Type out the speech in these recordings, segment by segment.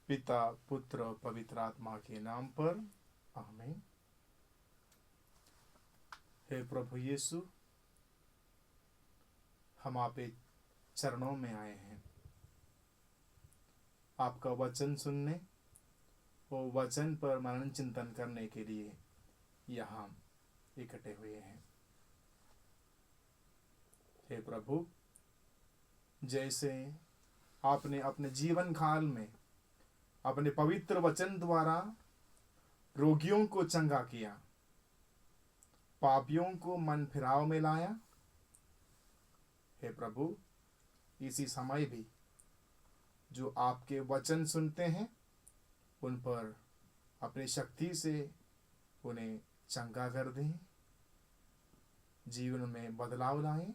पिता पुत्र पवित्र आत्मा के नाम पर आमीन। हे प्रभु यीशु, हम आपके चरणों में आए हैं आपका वचन सुनने और वचन पर मनन चिंतन करने के लिए यहाँ इकट्ठे हुए हैं। हे प्रभु, जैसे आपने अपने जीवन काल में अपने पवित्र वचन द्वारा रोगियों को चंगा किया, पापियों को मन फिराव में लाया, हे प्रभु इसी समय भी जो आपके वचन सुनते हैं उन पर अपनी शक्ति से उन्हें चंगा कर दें, जीवन में बदलाव लाएं।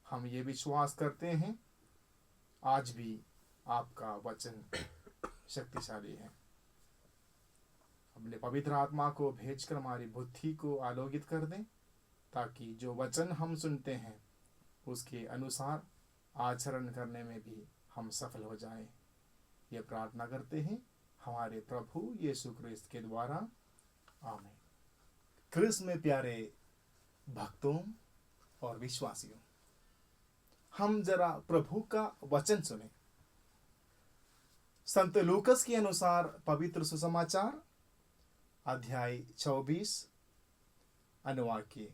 हम ये विश्वास करते हैं आज भी आपका वचन शक्तिशाली है। अपने पवित्र आत्मा को भेजकर हमारी बुद्धि को आलोकित कर दें ताकि जो वचन हम सुनते हैं उसके अनुसार आचरण करने में भी हम सफल हो जाएं। ये प्रार्थना करते हैं हमारे प्रभु यीशु क्रिस्त के द्वारा, आमीन। क्रिस्त में प्यारे भक्तों और विश्वासियों, हम जरा प्रभु का वचन सुने। संत लूकस के अनुसार पवित्र सुसमाचार अध्याय 24 अनुवाक्य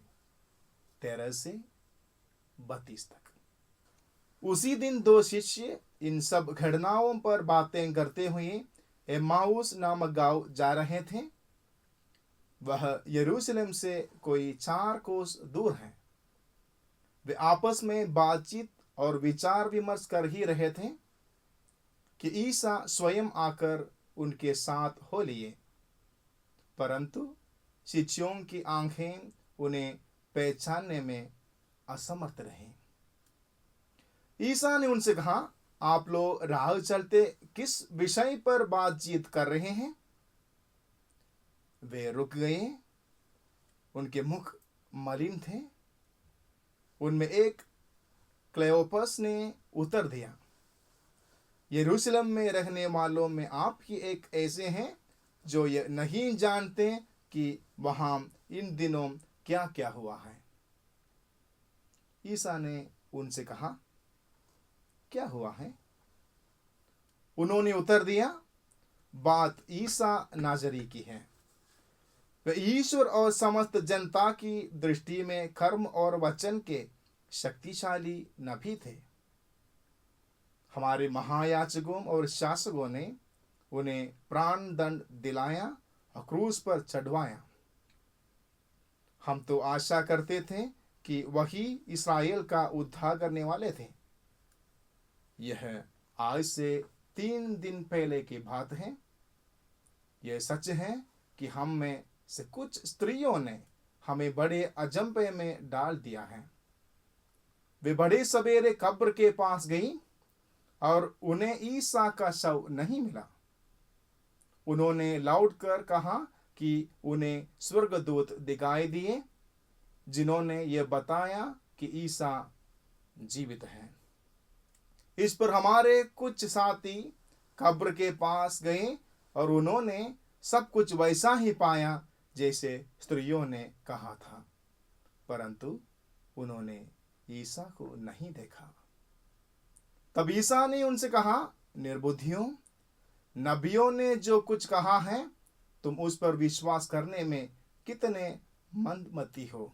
13 से 32 तक। उसी दिन दो शिष्य इन सब घटनाओं पर बातें करते हुए एम्माउस नामक गांव जा रहे थे। वह यरूशलेम से कोई 4 कोस दूर है। वे आपस में बातचीत और विचार विमर्श कर ही रहे थे कि ईसा स्वयं आकर उनके साथ हो लिए, परंतु शिष्यों की आंखें उन्हें पहचानने में असमर्थ रहीं। ईसा ने उनसे कहा, आप लोग राह चलते किस विषय पर बातचीत कर रहे हैं? वे रुक गए। उनके मुख मलिन थे। उनमें एक क्लेओपस ने उत्तर दिया, यरूशलेम में रहने वालों में आप ही एक ऐसे हैं जो ये नहीं जानते कि वहां इन दिनों क्या क्या हुआ है। ईसा ने उनसे कहा, क्या हुआ है? उन्होंने उत्तर दिया, बात ईसा नाजरी की है। वे ईश्वर और समस्त जनता की दृष्टि में कर्म और वचन के शक्तिशाली नबी थे। हमारे महायाजकों और शासकों ने उन्हें प्राण दंड दिलाया और क्रूस पर चढ़वाया। हम तो आशा करते थे कि वही इस्राएल का उद्धार करने वाले थे। यह आज से 3 दिन पहले की बात है। यह सच है कि हम में से कुछ स्त्रियों ने हमें बड़े अजंपे में डाल दिया है। वे बड़े सवेरे कब्र के पास गई और उन्हें ईसा का शव नहीं मिला। उन्होंने लौटकर कहा कि उन्हें स्वर्गदूत दिखाई दिए जिन्होंने यह बताया कि ईसा जीवित है। इस पर हमारे कुछ साथी कब्र के पास गए और उन्होंने सब कुछ वैसा ही पाया जैसे स्त्रियों ने कहा था, परंतु उन्होंने ईसा को नहीं देखा। तब ईसा ने उनसे कहा, निर्बुद्धियों, नबियों ने जो कुछ कहा है तुम उस पर विश्वास करने में कितने मंदमती हो।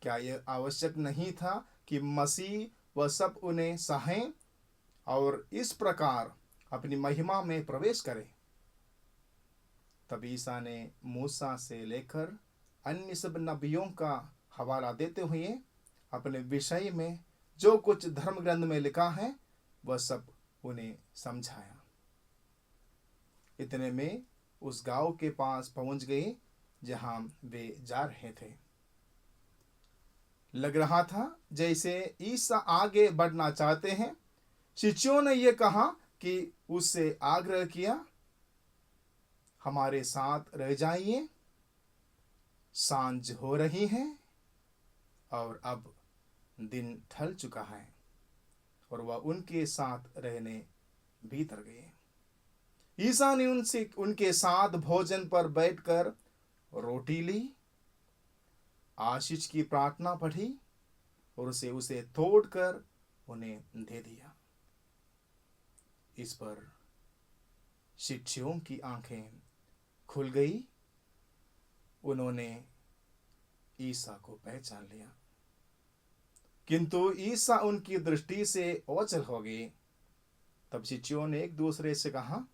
क्या यह आवश्यक नहीं था कि मसीह वह सब उन्हें सहें और इस प्रकार अपनी महिमा में प्रवेश करे? तब ईसा ने मूसा से लेकर अन्य सब नबियों का हवाला देते हुए अपने विषय में जो कुछ धर्म ग्रंथ में लिखा है वह सब उन्हें समझाया। इतने में उस गांव के पास पहुंच गए जहां वे जा रहे थे। लग रहा था जैसे ईसा आगे बढ़ना चाहते हैं। शिष्यों ने यह कहा कि उससे आग्रह किया, हमारे साथ रह जाइए, सांझ हो रही है और अब दिन ढल चुका है। और वह उनके साथ रहने भीतर गए। ईसा ने उनके साथ भोजन पर बैठकर रोटी ली, आशीष की प्रार्थना पढ़ी और उसे तोड़कर उन्हें दे दिया। इस पर शिष्यों की आंखें खुल गई, उन्होंने ईसा को पहचान लिया, किंतु ईसा उनकी दृष्टि से ओझल हो गए। तब शिष्यों ने एक दूसरे से कहा,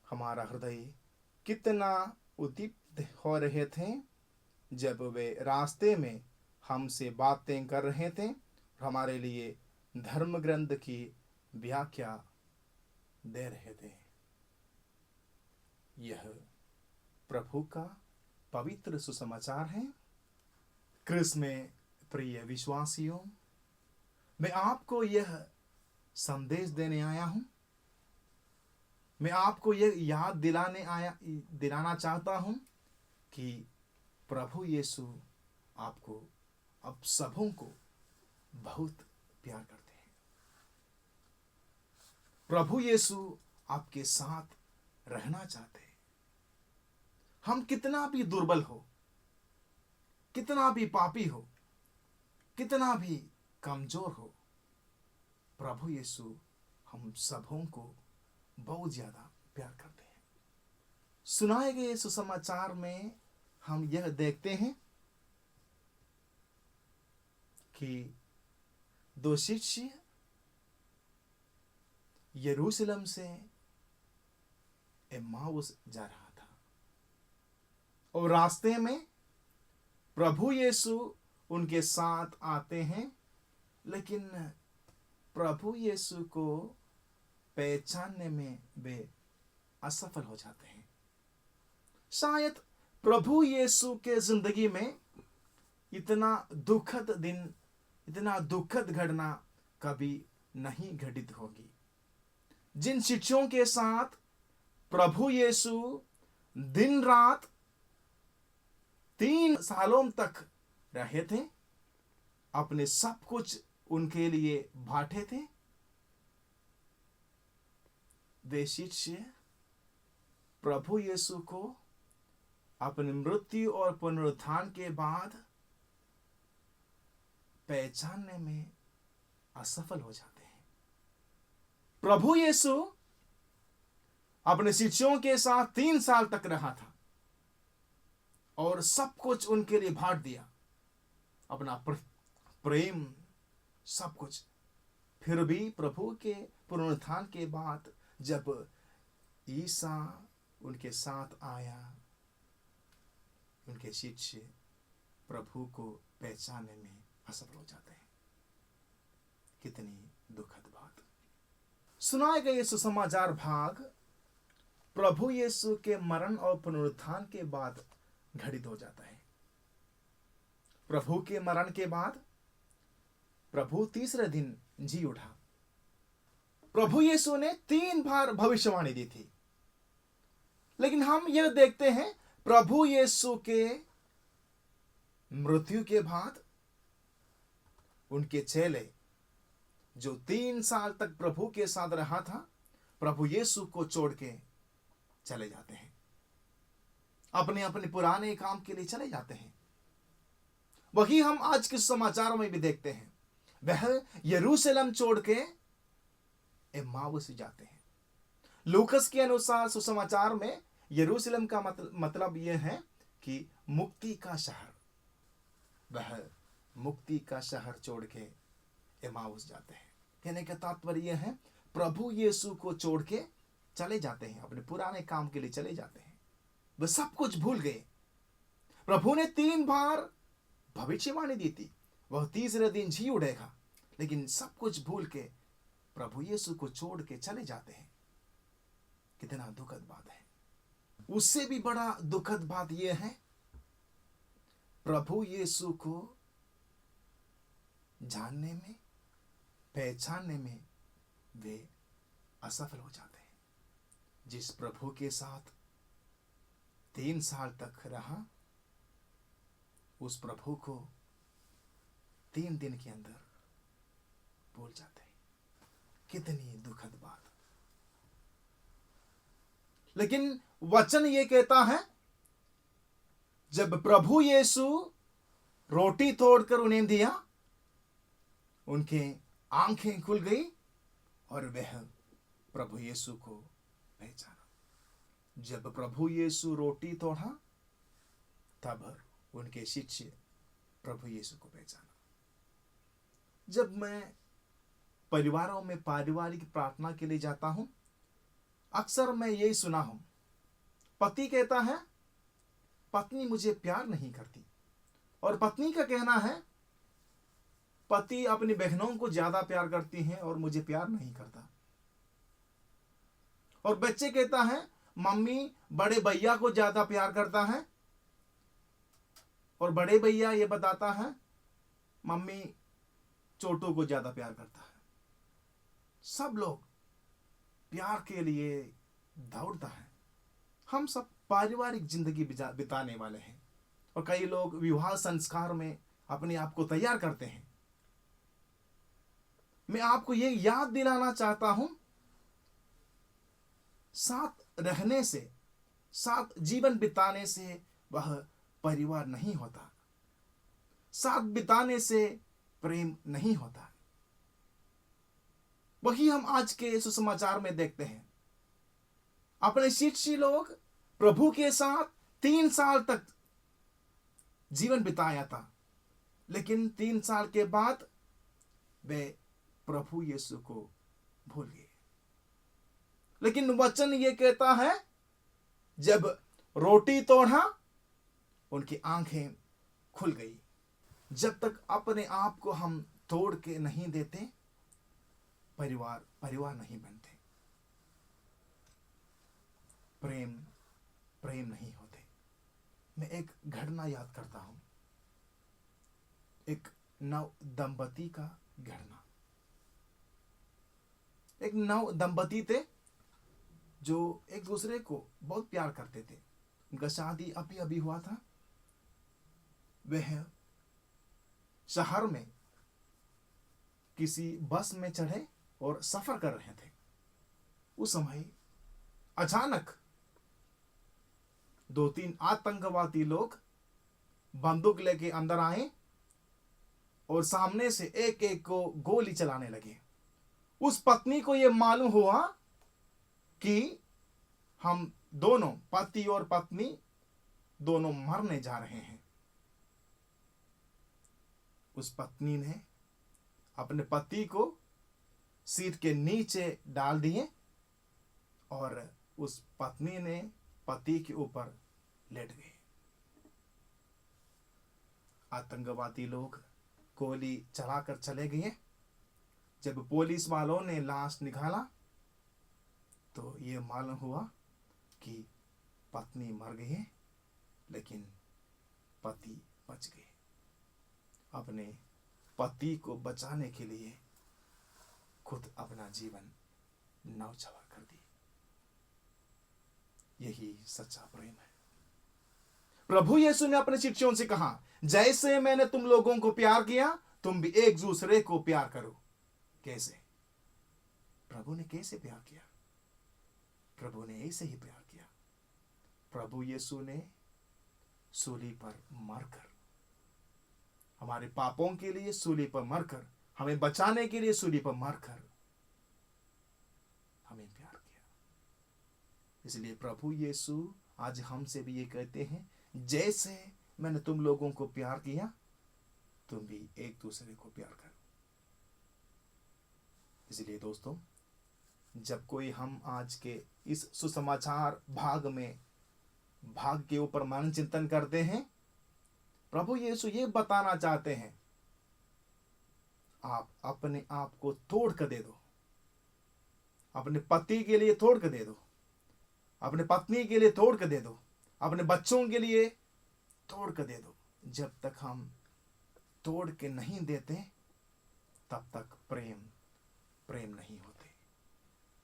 हमारा हृदय कितना उद्दीप्त हो रहे थे जब वे रास्ते में हमसे बातें कर रहे थे और हमारे लिए धर्म ग्रंथ की व्याख्या दे रहे थे। यह प्रभु का पवित्र सुसमाचार है। क्रिस्त में प्रिय विश्वासियों, मैं आपको यह संदेश देने आया हूं। मैं आपको यह याद दिलाना चाहता हूं कि प्रभु यीशु आपको, आप सबों को बहुत प्यार करते हैं। प्रभु यीशु आपके साथ रहना चाहते हैं। हम कितना भी दुर्बल हो, कितना भी पापी हो, कितना भी कमजोर हो, प्रभु यीशु हम सबों को बहुत ज्यादा प्यार करते हैं। सुनाए गए सुसमाचार में हम यह देखते हैं कि दो शिष्य यरूशलेम से एम्माउस जा रहा था और रास्ते में प्रभु यीशु उनके साथ आते हैं, लेकिन प्रभु यीशु को पहचानने में वे असफल हो जाते हैं। शायद प्रभु यीशु के जिंदगी में इतना दुखद दिन, इतना दुखद घटना कभी नहीं घटित होगी। जिन शिष्यों के साथ प्रभु यीशु दिन रात 3 सालों तक रहे थे, अपने सब कुछ उनके लिए बांटे थे, वे शिष्य प्रभु यीशु को अपनी मृत्यु और पुनरुत्थान के बाद पहचानने में असफल हो जाते हैं। प्रभु यीशु अपने शिष्यों के साथ 3 साल तक रहा था और सब कुछ उनके लिए बांट दिया, अपना प्रेम, सब कुछ। फिर भी प्रभु के पुनरुत्थान के बाद जब ईसा उनके साथ आया, उनके शिष्य प्रभु को पहचानने में असफल हो जाते हैं। कितनी दुखद बात। सुनाए गए सुसमाचार भाग प्रभु यीशु के मरण और पुनरुत्थान के बाद घटित हो जाता है। प्रभु के मरण के बाद प्रभु तीसरे दिन जी उठा। प्रभु यीशु ने 3 बार भविष्यवाणी दी थी, लेकिन हम यह देखते हैं प्रभु यीशु के मृत्यु के बाद उनके चेले जो 3 साल तक प्रभु के साथ रहा था, प्रभु यीशु को छोड़ के चले जाते हैं, अपने अपने पुराने काम के लिए चले जाते हैं। वही हम आज के समाचारों में भी देखते हैं। वह यरूशलेम छोड़ के एम्माउस जाते हैं। लूकस के अनुसार सुसमाचार में यरूशलेम का मतलब यह है कि मुक्ति का शहर। वह मुक्ति का शहर छोड़ के एम्माउस जाते हैं। कहने का तात्पर्य यह है, प्रभु यीशु को छोड़ के चले जाते हैं, अपने पुराने काम के लिए चले जाते हैं। वह सब कुछ भूल गए। प्रभु ने 3 बार भविष्यवाणी दी थी, वह तीसरे दिन जी उठेगा, लेकिन सब कुछ भूल के प्रभु यीशु को छोड़ के चले जाते हैं। कितना दुखद बात है। उससे भी बड़ा दुखद बात यह है, प्रभु यीशु को जानने में, पहचानने में वे असफल हो जाते हैं। जिस प्रभु के साथ 3 साल तक रहा, उस प्रभु को 3 दिन के अंदर भूल जाते हैं। कितनी दुखद बात। लेकिन वचन ये कहता है, जब प्रभु यीशु रोटी तोड़कर उन्हें दिया, उनके आंखें खुल गई और वह प्रभु यीशु को पहचाना। जब प्रभु यीशु रोटी तोड़ा, तब उनके शिष्य प्रभु यीशु को पहचाना। जब मैं परिवारों में पारिवारिक प्रार्थना के लिए जाता हूं, अक्सर मैं यही सुना हूं, पति कहता है पत्नी मुझे प्यार नहीं करती, और पत्नी का कहना है पति अपनी बहनों को ज्यादा प्यार करती हैं और मुझे प्यार नहीं करता। और बच्चे कहता है मम्मी बड़े भैया को ज्यादा प्यार करता है, और बड़े भैया ये बताता है मम्मी छोटू को ज्यादा प्यार करता है। सब लोग प्यार के लिए दौड़ता है। हम सब पारिवारिक जिंदगी बिताने वाले हैं, और कई लोग विवाह संस्कार में अपने आप को तैयार करते हैं। मैं आपको ये याद दिलाना चाहता हूं, साथ रहने से, साथ जीवन बिताने से वह परिवार नहीं होता। साथ बिताने से प्रेम नहीं होता। वही हम आज के सुसमाचार में देखते हैं। अपने शिष्य लोग प्रभु के साथ 3 साल तक जीवन बिताया था, लेकिन 3 साल के बाद वे प्रभु यीशु को भूल गए। लेकिन वचन ये कहता है, जब रोटी तोड़ा, उनकी आंखें खुल गई। जब तक अपने आप को हम तोड़ के नहीं देते, परिवार नहीं बनते, प्रेम नहीं होते। मैं एक घटना याद करता हूं, एक नव दंपति का घटना। एक नव दंपति थे जो एक दूसरे को बहुत प्यार करते थे। उनका शादी अभी अभी हुआ था। वह शहर में किसी बस में चढ़े और सफर कर रहे थे। उस समय अचानक 2-3 आतंकवादी लोग बंदूक लेके अंदर आए और सामने से एक एक को गोली चलाने लगे। उस पत्नी को यह मालूम हुआ कि हम दोनों, पति और पत्नी दोनों मरने जा रहे हैं। उस पत्नी ने अपने पति को सीट के नीचे डाल दिए और उस पत्नी ने पति के ऊपर लेट गए। आतंकवादी लोग गोली चलाकर चले गए। जब पुलिस वालों ने लाश निकाला तो ये मालूम हुआ कि पत्नी मर गई है, लेकिन पति बच गए। अपने पति को बचाने के लिए खुद अपना जीवन न्यौछावर कर दी। यही सच्चा प्रेम है। प्रभु यीशु ने अपने शिष्यों से कहा, जैसे मैंने तुम लोगों को प्यार किया, तुम भी एक दूसरे को प्यार करो। कैसे? प्रभु ने कैसे प्यार किया? प्रभु ने ऐसे ही प्यार किया। प्रभु यीशु ने सूली पर मरकर, हमारे पापों के लिए सूली पर मरकर, हमें बचाने के लिए सूली पर मरकर हमें प्यार किया। इसलिए प्रभु यीशु आज हमसे भी ये कहते हैं, जैसे मैंने तुम लोगों को प्यार किया, तुम भी एक दूसरे को प्यार करो। इसलिए दोस्तों, जब कोई हम आज के इस सुसमाचार भाग के ऊपर मन चिंतन करते हैं, प्रभु यीशु ये बताना चाहते हैं, आप अपने आप को तोड़ कर दे दो। अपने पति के लिए तोड़ कर दे दो, अपने पत्नी के लिए तोड़ कर दे दो, अपने बच्चों के लिए तोड़ कर दे दो। जब तक हम तोड़ के नहीं देते, तब तक प्रेम नहीं होते,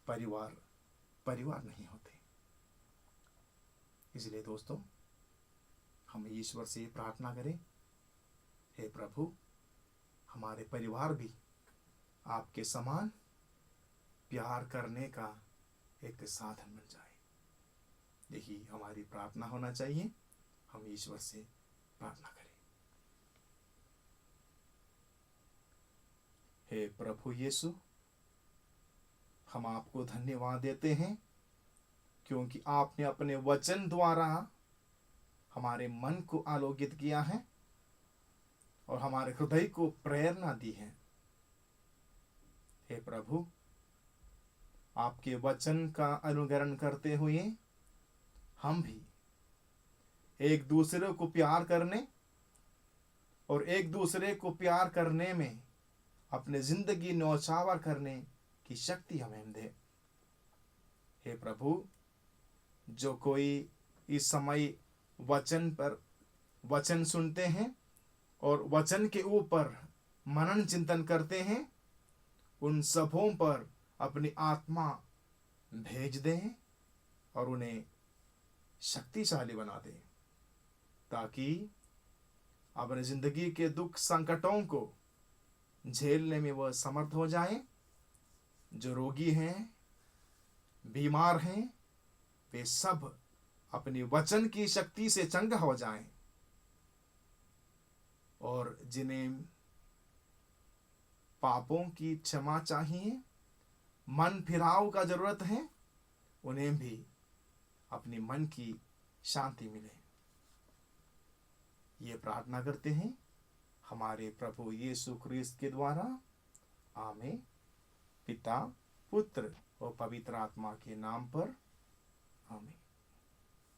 परिवार नहीं होते। इसलिए दोस्तों, हम ईश्वर से प्रार्थना करें, हे प्रभु, हमारे परिवार भी आपके समान प्यार करने का एक साधन बन जाए। यही हमारी प्रार्थना होना चाहिए। हम ईश्वर से प्रार्थना करें। हे प्रभु यीशु, हम आपको धन्यवाद देते हैं क्योंकि आपने अपने वचन द्वारा हमारे मन को आलोकित किया है और हमारे हृदय को प्रेरणा दी है। हे प्रभु, आपके वचन का अनुकरण करते हुए हम भी एक दूसरे को प्यार करने और एक दूसरे को प्यार करने में अपने जिंदगी न्यौछावर करने की शक्ति हमें दे। हे प्रभु, जो कोई इस समय वचन सुनते हैं और वचन के ऊपर मनन चिंतन करते हैं, उन सबों पर अपनी आत्मा भेज दें और उन्हें शक्तिशाली बना दें, ताकि अपने जिंदगी के दुख संकटों को झेलने में वह समर्थ हो जाए। जो रोगी हैं, बीमार हैं, वे सब अपनी वचन की शक्ति से चंगा हो जाएं, और जिन्हें पापों की क्षमा चाहिए, मन फिराव का जरूरत है, उन्हें भी अपनी मन की शांति मिले। ये प्रार्थना करते हैं हमारे प्रभु यीशु ख्रीस्त के द्वारा। आमीन। पिता, पुत्र और पवित्र आत्मा के नाम पर।